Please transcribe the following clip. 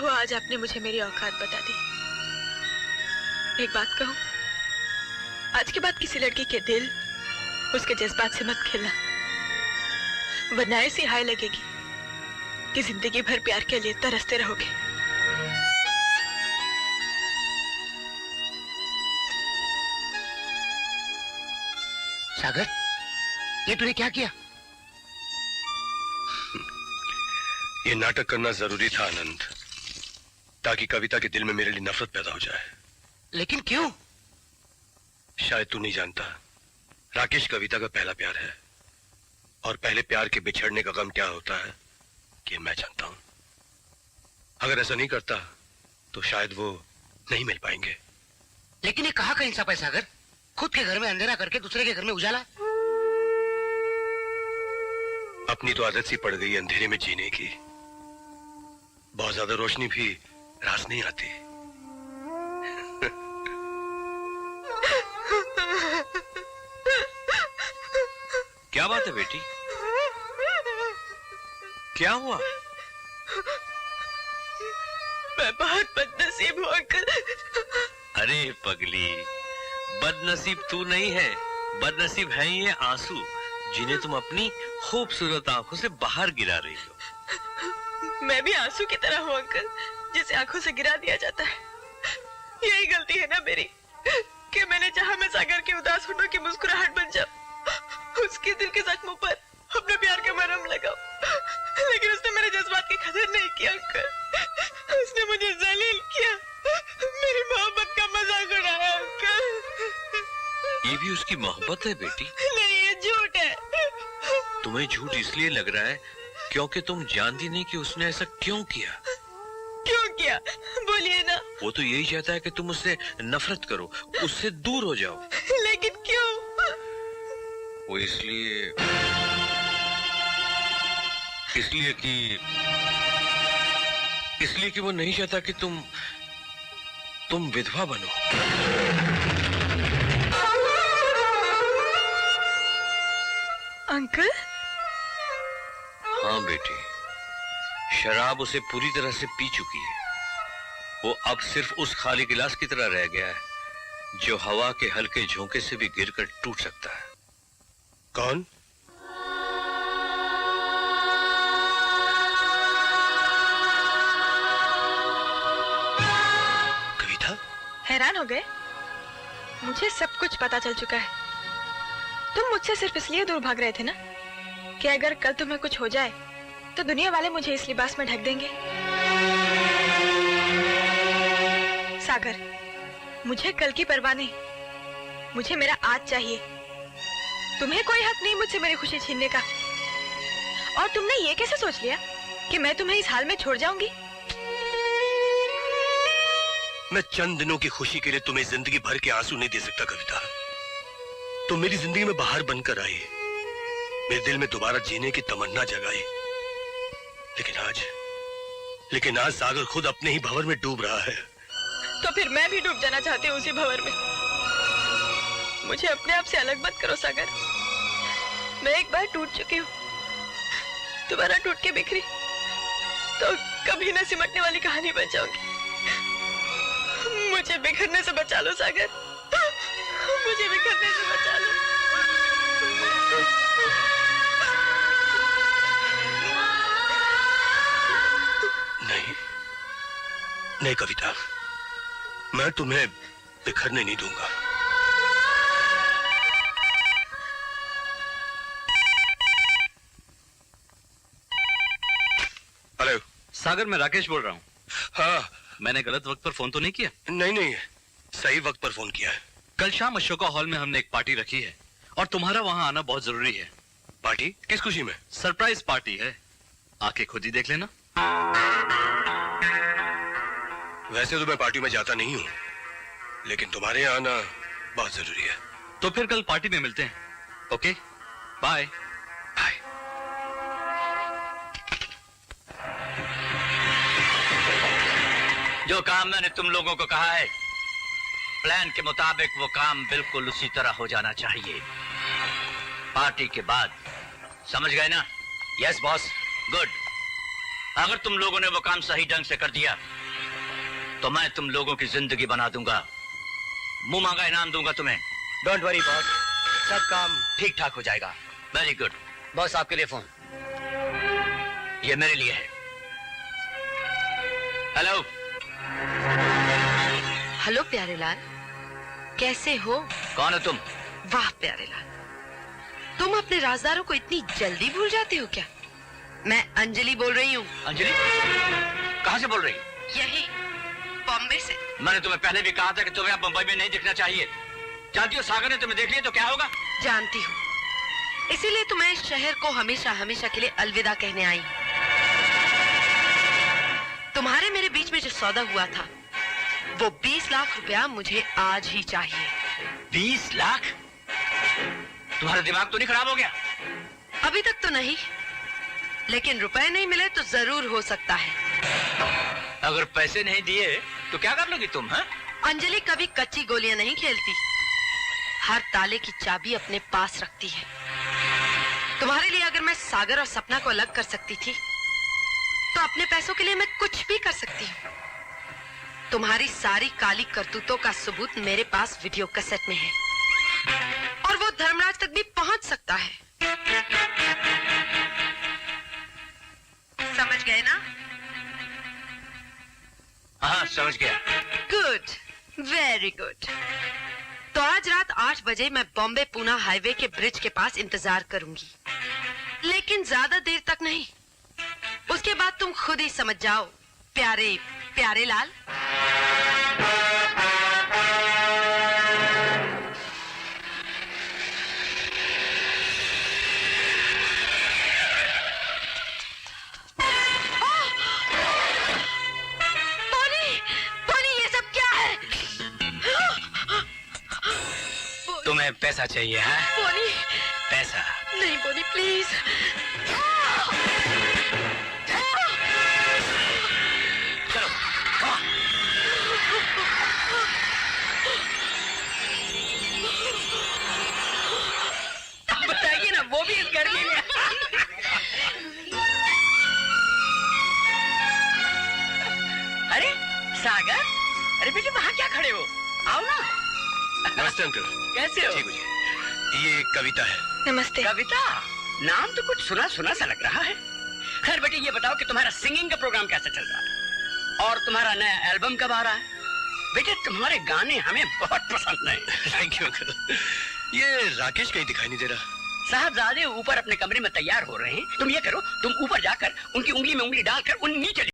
हुआ आज आपने मुझे मेरी औकात बता दी। एक बात कहूं, आज के बाद किसी लड़की के दिल, उसके जज्बात से मत खेलना, वरना ऐसी हाय लगेगी कि जिंदगी भर प्यार के लिए तरसते रहोगे। सागर, ये तूने क्या किया? ये नाटक करना जरूरी था आनंद, ताकि कविता के दिल में मेरे लिए नफरत पैदा हो जाए। लेकिन क्यों? शायद तू नहीं जानता, राकेश कविता का पहला प्यार है, और पहले प्यार के बिछड़ने का गम क्या होता है कि मैं जानता हूं। अगर ऐसा नहीं करता तो शायद वो नहीं मिल पाएंगे। लेकिन ये कहाँ का इंसाफ है सागर? खुद के घर में अंधेरा करके दूसरे के घर में उजाला। अपनी तो आदत सी पड़ गई अंधेरे में जीने की। बहुत ज्यादा रोशनी भी रास नहीं आती। क्या बात है बेटी? क्या हुआ? मैं बहुत बदनसीब हूँ अंकल। अरे पगली, बदनसीब तू नहीं है, बदनसीब है ये आंसू जिन्हें तुम अपनी खूबसूरत आंखों से बाहर गिरा रही हो। मैं भी आंसू की तरह हूँ अंकल, जिसे आंखों से गिरा दिया जाता है। यही गलती है ना मेरी कि मैंने चाहा मैं सागर के उदास होठों की मुस्कुराहट बन जाऊं, उसके दिल के जख्मों पर अपने प्यार का मरहम लगाऊं, लेकिन उसने मेरे जज्बात की कदर नहीं किया अंकल। उसने मुझे जलील किया, मेरी मोहब्बत का मजाक उड़ाया अंकल। ये भी उसकी मोहब्बत है बेटी? नहीं, ये झूठ है। तुम्हें झूठ इसलिए लग रहा है क्योंकि तुम जानती नहीं कि उसने ऐसा क्यों किया। क्यों किया? बोलिए ना। वो तो यही चाहता है कि तुम उससे नफरत करो, उससे दूर हो जाओ। लेकिन क्यों? वो इसलिए कि वो नहीं चाहता कि तुम विधवा बनो। अंकल? हाँ बेटी, शराब उसे पूरी तरह से पी चुकी है। वो अब सिर्फ उस खाली गिलास की तरह रह गया है जो हवा के हल्के झोंके से भी गिरकर टूट सकता है। कौन? कविता? हैरान हो गए? मुझे सब कुछ पता चल चुका है। तुम मुझसे सिर्फ इसलिए दूर भाग रहे थे ना कि अगर कल तुम्हें कुछ हो जाए तो दुनिया वाले मुझे इस लिबास में ढक देंगे। सागर, मुझे कल की परवाह नहीं, मुझे मेरा आज चाहिए। तुम्हें कोई हक नहीं मुझसे मेरी खुशी छीनने का। और तुमने ये कैसे सोच लिया कि मैं तुम्हें इस हाल में छोड़ जाऊंगी? मैं चंद दिनों की खुशी के लिए तुम्हें जिंदगी भर के आंसू नहीं दे सकता कविता। तुम मेरी जिंदगी में बाहर बनकर आई, मेरे दिल में दोबारा जीने की तमन्ना जगाई। लेकिन आज सागर खुद अपने ही भंवर में डूब रहा है। तो फिर मैं भी डूब जाना चाहती हूँ उसी भंवर में। मुझे अपने आप से अलग मत करो सागर। मैं एक बार टूट चुकी हूँ, दोबारा टूट के बिखरी तो कभी न सिमटने वाली कहानी बन जाऊंगी। मुझे बिखरने से बचा लो सागर, मुझे बिखरने से बचा लो। नहीं कविता, मैं तुम्हें बिखरने नहीं दूंगा। हेलो सागर, मैं राकेश बोल रहा हूँ। हाँ, मैंने गलत वक्त पर फोन तो नहीं किया? नहीं, सही वक्त पर फोन किया है। कल शाम अशोका हॉल में हमने एक पार्टी रखी है और तुम्हारा वहां आना बहुत जरूरी है। पार्टी? किस खुशी में? सरप्राइज पार्टी है, आके खुद ही देख लेना। वैसे तो मैं पार्टी में जाता नहीं हूँ, लेकिन तुम्हारे यहाँ आना बहुत जरूरी है। तो फिर कल पार्टी में मिलते हैं। Okay, bye. बाय। जो काम मैंने तुम लोगों को कहा है, प्लान के मुताबिक वो काम बिल्कुल उसी तरह हो जाना चाहिए। पार्टी के बाद, समझ गए ना? Yes boss, good. अगर तुम लोगों ने वो काम सही ढंग से कर दिया तो मैं तुम लोगों की जिंदगी बना दूंगा, मुंह मांगा इनाम दूंगा तुम्हें। डोंट वरी बॉस, सब काम ठीक ठाक हो जाएगा। Very good. बॉस आपके लिए फोन। ये मेरे लिए है। हेलो। हेलो प्यारे लाल, कैसे हो? कौन हो तुम? वाह प्यारे लाल, तुम अपने राजदारों को इतनी जल्दी भूल जाते हो क्या? मैं अंजलि बोल रही हूँ। अंजलि? कहाँ से बोल रही? यही बॉम्बे से। मैंने तुम्हें पहले भी कहा था कि तुम्हें अब मुंबई में नहीं दिखना चाहिए। जानती हो सागर ने तुम्हें देख लिया तो क्या होगा? जानती हूँ, इसीलिए तो मैं इस शहर को हमेशा हमेशा के लिए अलविदा कहने आई। तुम्हारे मेरे बीच में जो सौदा हुआ था वो 20 लाख रुपया मुझे आज ही चाहिए। 20 लाख? तुम्हारा दिमाग तो नहीं खराब हो गया? अभी तक तो नहीं, लेकिन रुपए नहीं मिले तो जरूर हो सकता है। अगर पैसे नहीं दिए तो क्या कर लोगी तुम? हाँ? अंजलि कभी कच्ची गोलियां नहीं खेलती, हर ताले की चाबी अपने पास रखती है। तुम्हारे लिए अगर मैं सागर और सपना को अलग कर सकती थी तो अपने पैसों के लिए मैं कुछ भी कर सकती हूँ। तुम्हारी सारी काली करतूतों का सबूत मेरे पास वीडियो कैसेट में है और वो धर्मराज तक भी पहुंच सकता है। समझ गए ना? हाँ समझ गया। Good, very good. तो आज रात 8 बजे मैं बॉम्बे पूना हाईवे के ब्रिज के पास इंतजार करूंगी, लेकिन ज्यादा देर तक नहीं। उसके बाद तुम खुद ही समझ जाओ प्यारे प्यारे लाल। तुम्हें पैसा चाहिए है? बोनी, पैसा नहीं बोनी प्लीज। चलो। बताइए ना, वो भी इस घर के लिए। अरे सागर, अरे बेटे वहाँ क्या खड़े हो? आओ ना। नमस्ते अंकल। कैसे हो? ठीक हो जी। ये कविता है। नमस्ते। कविता? नाम तो कुछ सुना सुना सा लग रहा है। खैर बेटे ये बताओ कि तुम्हारा सिंगिंग का प्रोग्राम कैसा चल रहा है और तुम्हारा नया एल्बम कब आ रहा है? बेटे तुम्हारे गाने हमें बहुत पसंद है। Thank you uncle. ये राकेश कहीं दिखाई नहीं दे रहा। साहबजादे ऊपर अपने कमरे में तैयार हो रहे हैं। तुम ये करो, तुम ऊपर जाकर उनकी उंगली में उंगली डालकर उन नीचे